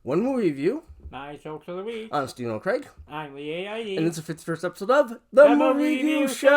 One movie review. My jokes of the week. I'm Steve Craig. I'm the AID. And it's the 51st episode of The Movie Review Show!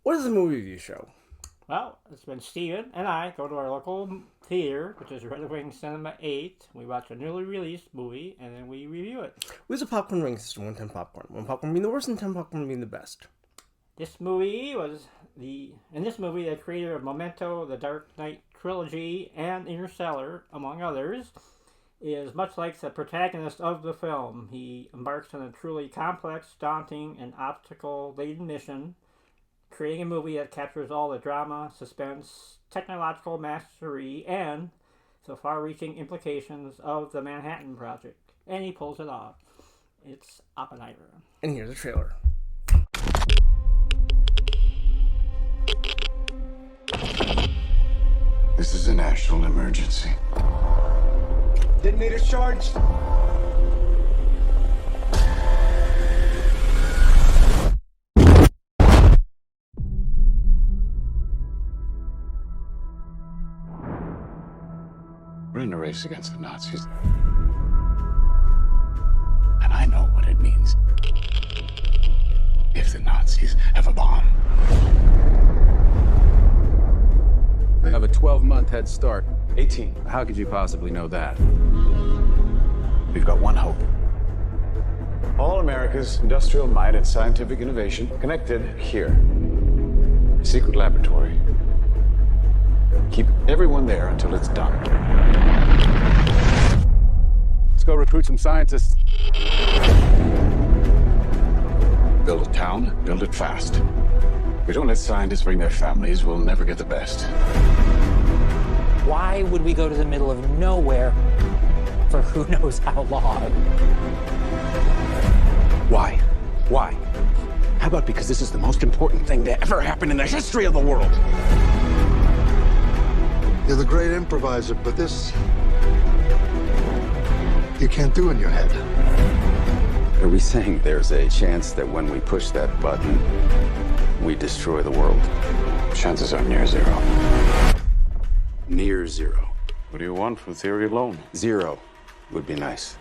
What is the movie review show? Well, it's been Steven and I go to our local theater, which is Red Wing Cinema 8. We watch a newly released movie, and then we review it. We use a popcorn ranking system, 1 to 10 popcorn. 1 popcorn being the worst and 10 popcorn being the best. This movie was the creator of Memento, the Dark Knight trilogy, and Interstellar, among others, is much like the protagonist of the film. He embarks on a truly complex, daunting, and obstacle-laden mission, creating a movie that captures all the drama, suspense, technological mastery, and the far-reaching implications of the Manhattan Project. And he pulls it off. It's Oppenheimer. And here's the trailer. This is a national emergency. Detonator charged. We're in a race against the Nazis. And I know what it means if the Nazis have a bomb. They have a 12-month head start. 18. How could you possibly know that? We've got one hope. All America's industrial might and scientific innovation connected here. A secret laboratory. Keep everyone there until it's done. Let's go recruit some scientists. Build a town, build it fast. If we don't let scientists bring their families, we'll never get the best. Why would we go to the middle of nowhere for who knows how long? Why? Why? How about because this is the most important thing to ever happen in the history of the world? You're the great improviser, but this you can't do in your head. Are we saying there's a chance that when we push that button, we destroy the world? Chances are near zero. Near zero. What do you want from theory alone? 0 would be nice.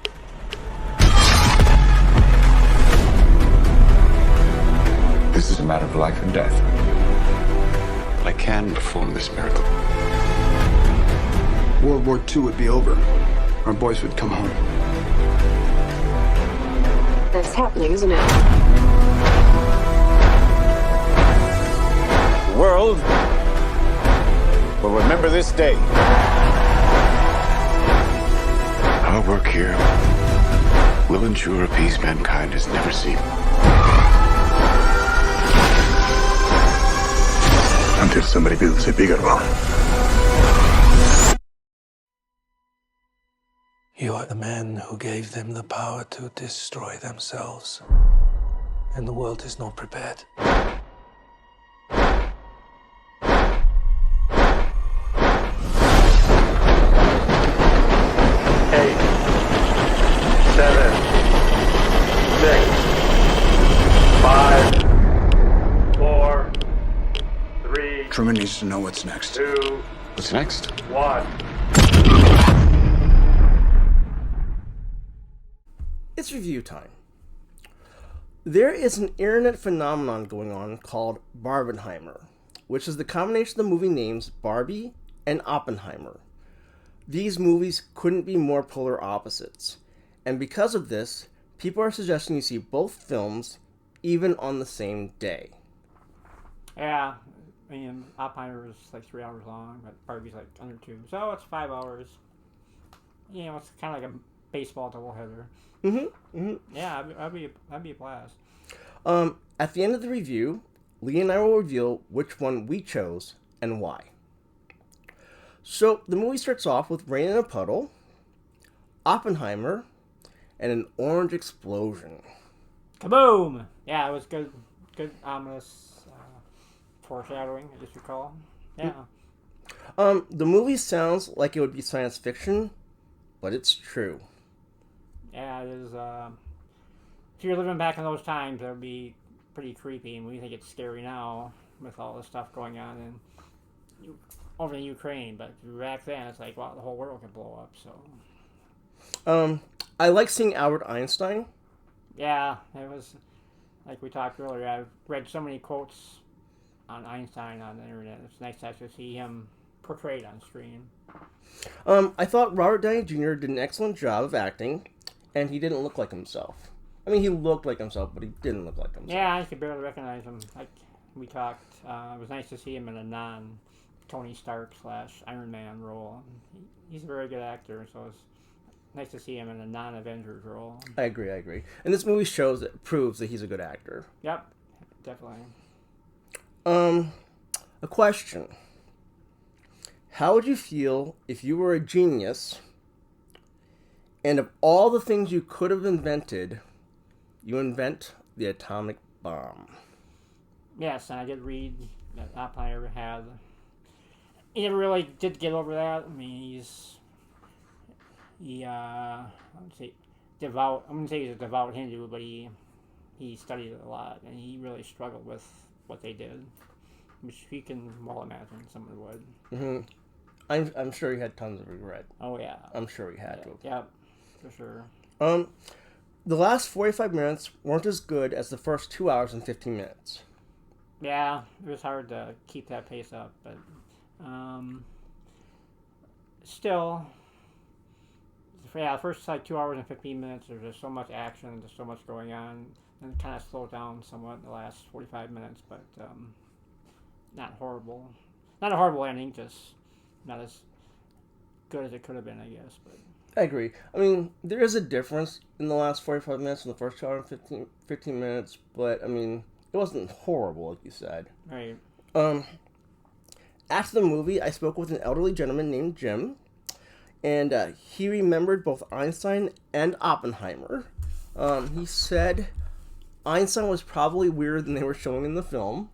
This is a matter of life and death. I can perform this miracle. World War II would be over. Our boys would come home. That's happening, isn't it? The world will remember this day. Our work here will ensure a peace mankind has never seen. Until somebody builds a bigger one. You are the man who gave them the power to destroy themselves. And the world is not prepared. 8, 7, 6, 5, 4, 3, Truman needs to know what's next. 2, What's next? 1. It's review time. There is an internet phenomenon going on called Barbenheimer, which is the combination of the movie names Barbie and Oppenheimer. These movies couldn't be more polar opposites, and because of this, people are suggesting you see both films even on the same day. Yeah, I mean, Oppenheimer is like 3 hours long, but Barbie's like under 2. So it's 5 hours. You know, it's kind of like a baseball doubleheader. Yeah, that'd be a blast. At the end of the review, Lee and I will reveal which one we chose and why. So the movie starts off with rain in a puddle, Oppenheimer, and an orange explosion. Kaboom! Yeah, it was good ominous foreshadowing, I guess you call. Yeah. The movie sounds like it would be science fiction, but it's true. Yeah, it is. If you're living back in those times, it would be pretty creepy, and we think it's scary now with all the stuff going on over in Ukraine. But back then, it's like, wow, the whole world could blow up. So. I like seeing Albert Einstein. Yeah, it was like we talked earlier. I've read so many quotes on Einstein on the internet. It's nice to actually see him portrayed on screen. I thought Robert Downey Jr. did an excellent job of acting, and he didn't look like himself. I mean, he looked like himself, but he didn't look like himself. Yeah, I could barely recognize him. Like we talked, it was nice to see him in a non-Tony Stark / Iron Man role. He's a very good actor, so it's nice to see him in a non-Avengers role. I agree. And this movie proves that he's a good actor. Yep, definitely. A question. How would you feel if you were a genius, and of all the things you could have invented, you invent the atomic bomb? Yes, and I did read that Oppenheimer had. He never really did get over that. I mean, I would say devout. I wouldn't say he's a devout Hindu, but he studied it a lot, and he really struggled with what they did, which you can well imagine someone would. Mm-hmm. I'm sure he had tons of regret. Oh yeah. I'm sure he had to. Yep, for sure. The last 45 minutes weren't as good as the first 2 hours and 15 minutes. Yeah, it was hard to keep that pace up, but still, yeah, the first like 2 hours and 15 minutes, there's just so much action, there's so much going on, and it kind of slowed down somewhat in the last 45 minutes, but not horrible. Not a horrible ending, just not as good as it could have been, I guess. But I agree. I mean, there is a difference in the last 45 minutes and the first 2 hours and 15 minutes, but I mean, it wasn't horrible, like you said. Right. After the movie, I spoke with an elderly gentleman named Jim, and he remembered both Einstein and Oppenheimer. He said Einstein was probably weirder than they were showing in the film.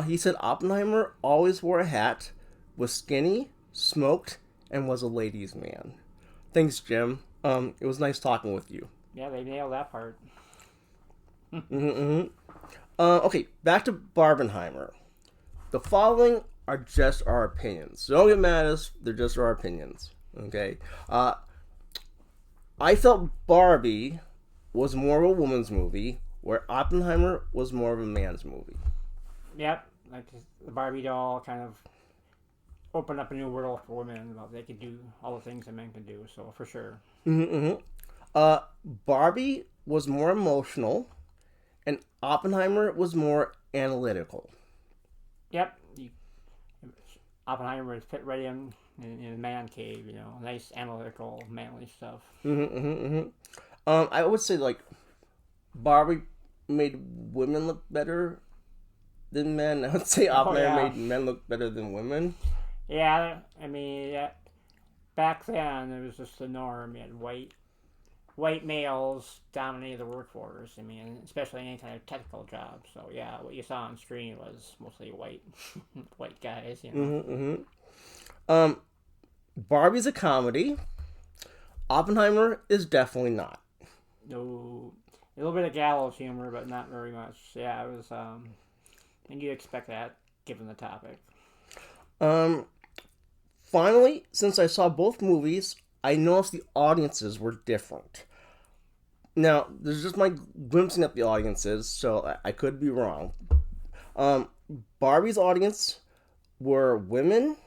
He said Oppenheimer always wore a hat, was skinny, smoked, and was a ladies' man. Thanks, Jim. It was nice talking with you. Yeah, they nailed that part. Okay, back to Barbenheimer. The following are just our opinions. So don't get mad at us. They're just our opinions. Okay? I felt Barbie was more of a woman's movie, where Oppenheimer was more of a man's movie. Yep, like the Barbie doll kind of opened up a new world for women. About they could do all the things that men can do. So for sure. Barbie was more emotional, and Oppenheimer was more analytical. Yep, Oppenheimer is fit right in a man cave. You know, nice analytical, manly stuff. I would say like Barbie made women look better than men. I would say Oppenheimer made men look better than women. Yeah, I mean, back then it was just the norm. You had white males dominated the workforce. I mean, especially any kind of technical job. So yeah, what you saw on screen was mostly white guys. You know. Barbie's a comedy. Oppenheimer is definitely not. No, a little bit of gallows humor, but not very much. Yeah, it was. And you'd expect that given the topic. Finally, since I saw both movies, I noticed the audiences were different. Now, there's just my glimpsing at the audiences, so I could be wrong. Barbie's audience were women,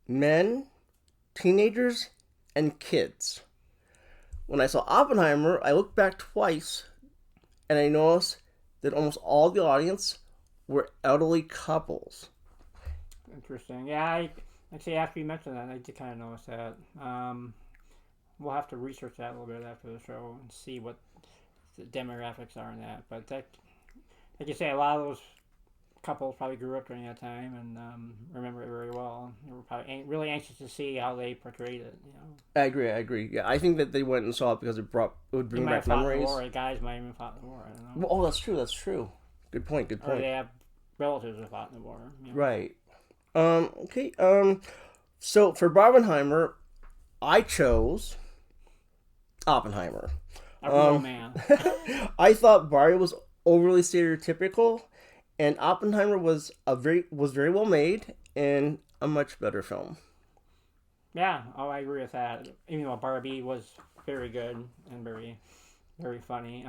men, teenagers, and kids. When I saw Oppenheimer, I looked back twice, and I noticed that almost all the audience were elderly couples. Interesting. Yeah, actually, after you mentioned that, I did kind of notice that. We'll have to research that a little bit after the show and see what the demographics are in that. But that, like you say, a lot of those couples probably grew up during that time and remember it very well. They were probably really anxious to see how they portrayed it. You know. I agree. Yeah, I think that they went and saw it because it would bring back memories. The war. The guys might even fought in the war. I don't know. Oh, that's true. Good point. Or they have relatives who fought in the war. You know? Right. Okay. So for Barbenheimer, I chose Oppenheimer. A real man. I thought Barbie was overly stereotypical, and Oppenheimer was very well made and a much better film. Yeah, I agree with that. Even though Barbie was very good and very, very funny.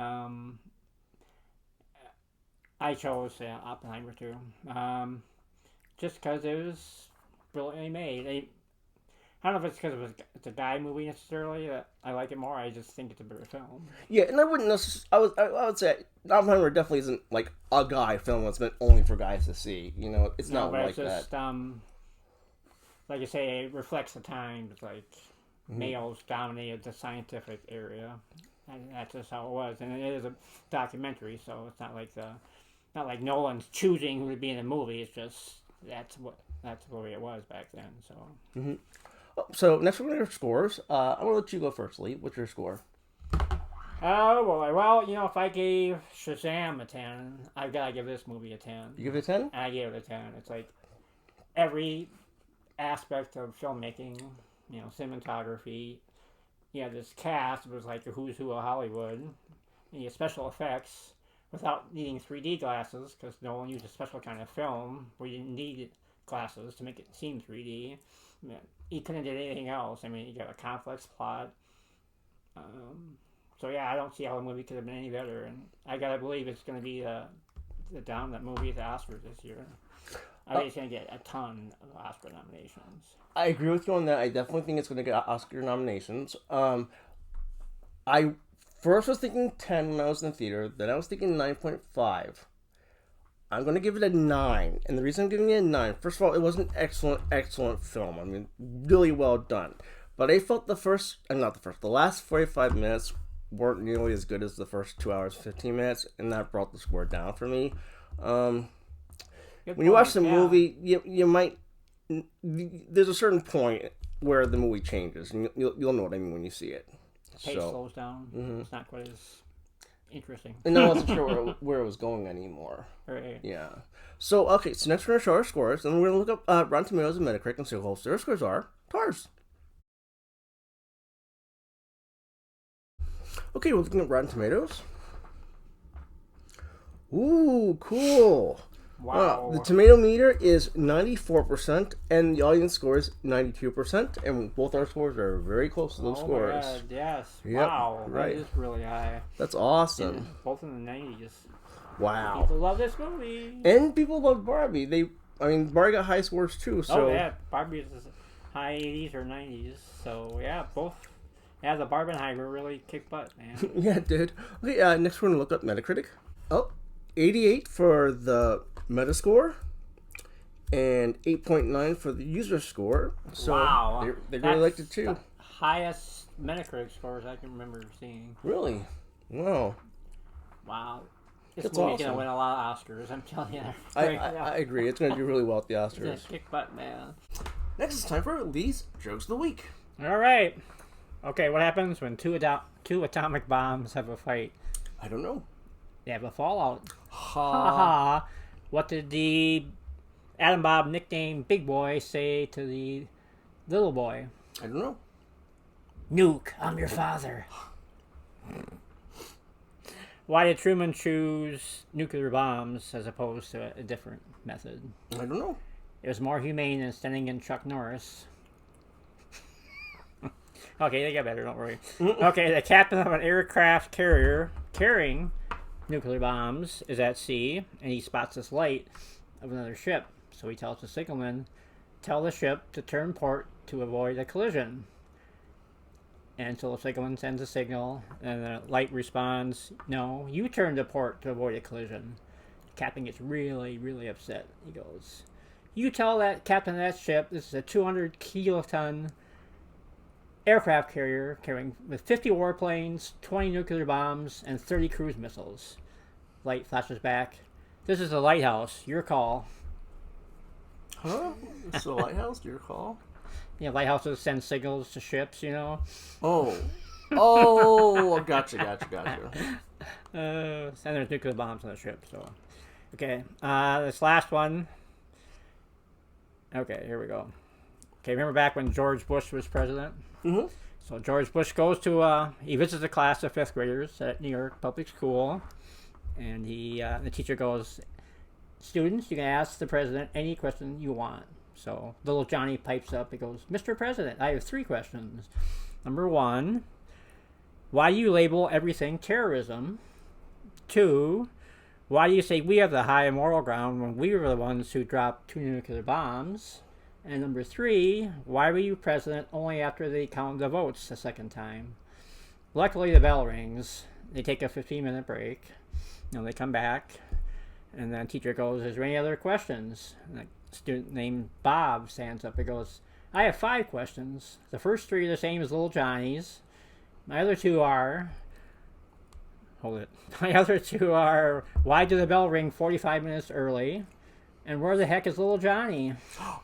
I chose Oppenheimer too. Just because it was brilliantly made. I don't know if it's because it's a guy movie necessarily that I like it more. I just think it's a better film. Yeah, and I wouldn't necessarily. I would say Oppenheimer definitely isn't like a guy film that's meant only for guys to see. You know, it's not like it's just, that. Like you say, it reflects the times. Like males dominated the scientific area, and that's just how it was. And it is a documentary, so it's not like Nolan's choosing who to be in the movie. It's just that's the way it was back then. So. Mm-hmm. So next we're going to have scores. I'm going to let you go first, Lee. What's your score? Oh boy. Well, if I gave Shazam a 10, I've got to give this movie a 10. You give it a 10? I gave it a 10. It's like every aspect of filmmaking, cinematography. This cast was like the who's who of Hollywood. And you had special effects without needing 3D glasses, because no one used a special kind of film where you didn't need glasses to make it seem 3D. You couldn't do anything else. I mean, you got a complex plot. So yeah, I don't see how the movie could have been any better, and I gotta believe it's gonna be the dominant movie at the Oscars this year. I think it's gonna get a ton of Oscar nominations. I agree with you on that. I definitely think it's gonna get Oscar nominations. I first was thinking 10 when I was in the theater. Then I was thinking 9.5. I'm going to give it a 9. And the reason I'm giving it a 9, first of all, it was an excellent film. I mean, really well done. But I felt the last 45 minutes weren't nearly as good as the first 2 hours, 15 minutes. And that brought the score down for me. When you watch the movie, you might, there's a certain point where the movie changes. And you'll know what I mean when you see it. The pace slows down. Mm-hmm. It's not quite as interesting. And I wasn't sure where it was going anymore. Right. Yeah. So next we're going to show our scores, and we're going to look up Rotten Tomatoes and Metacritic and see what their scores are. TARS. Okay, we're looking at Rotten Tomatoes. Ooh, cool. Wow. The tomato meter is 94%, and the audience score is 92%, and both our scores are very close to those scores. My God, yes. Yep, wow. right. That is really high. That's awesome. Both in the 90s. Wow. People love this movie. And people love Barbie. Barbie got high scores too. So. Oh, yeah. Barbie is high 80s or 90s. So, yeah, both. Yeah, the Barbenheimer really kicked butt, man. Yeah, it did. Okay, next we're going to look up Metacritic. 88 for the Metascore and 8.9 for the user score. So wow. They really liked it too. The highest Metacritic scores I can remember seeing. Really? Wow. Wow. This That's movie's awesome. going to win a lot of Oscars, I'm telling you. I agree. It's going to do really well at the Oscars. It's kick butt, man. Next it's time for Lee's Jokes of the Week. All right. Okay, what happens when two atomic bombs have a fight? I don't know. They have a fallout. Ha ha. What did the atom bomb nicknamed Big Boy say to the little boy? I don't know. Nuke, I'm your father. Why did Truman choose nuclear bombs as opposed to a different method? I don't know. It was more humane than sending in Chuck Norris. Okay, they get better, don't worry. Okay, the captain of an aircraft carrier carrying nuclear bombs is at sea, and he spots this light of another ship. So he tells the signalman, tell the ship to turn port to avoid a collision. And so the signalman sends a signal, and the light responds, no, you turn to port to avoid a collision. The captain gets really, really upset. He goes, you tell that captain of that ship this is a 200 kiloton aircraft carrier carrying with 50 warplanes, 20 nuclear bombs, and 30 cruise missiles. Light flashes back. This is the lighthouse. Your call. Huh? It's the lighthouse? Your call? Yeah, lighthouses send signals to ships, you know. Oh, gotcha. And there's nuclear bombs on the ship, so. Okay, this last one. Okay, here we go. Okay, remember back when George Bush was president? Mm-hmm. So George Bush goes to, he visits a class of 5th graders at New York Public School. And the teacher goes, students, you can ask the president any question you want. So little Johnny pipes up. He goes, Mr. President, I have 3 questions. Number 1, why do you label everything terrorism? 2, why do you say we have the high moral ground when we were the ones who dropped 2 nuclear bombs? And number 3, why were you president only after they counted the votes a second time? Luckily, the bell rings. They take a 15-minute break. They come back. And then teacher goes, is there any other questions? And a student named Bob stands up and goes, I have 5 questions. The first 3 are the same as little Johnny's. My other 2 are... Hold it. My other 2 are, why did the bell ring 45 minutes early? And where the heck is little Johnny?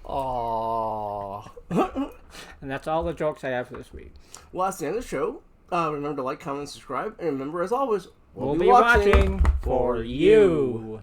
Aww. And that's all the jokes I have for this week. Well, that's the end of the show. Remember to like, comment, and subscribe. And remember, as always, we'll be watching for you.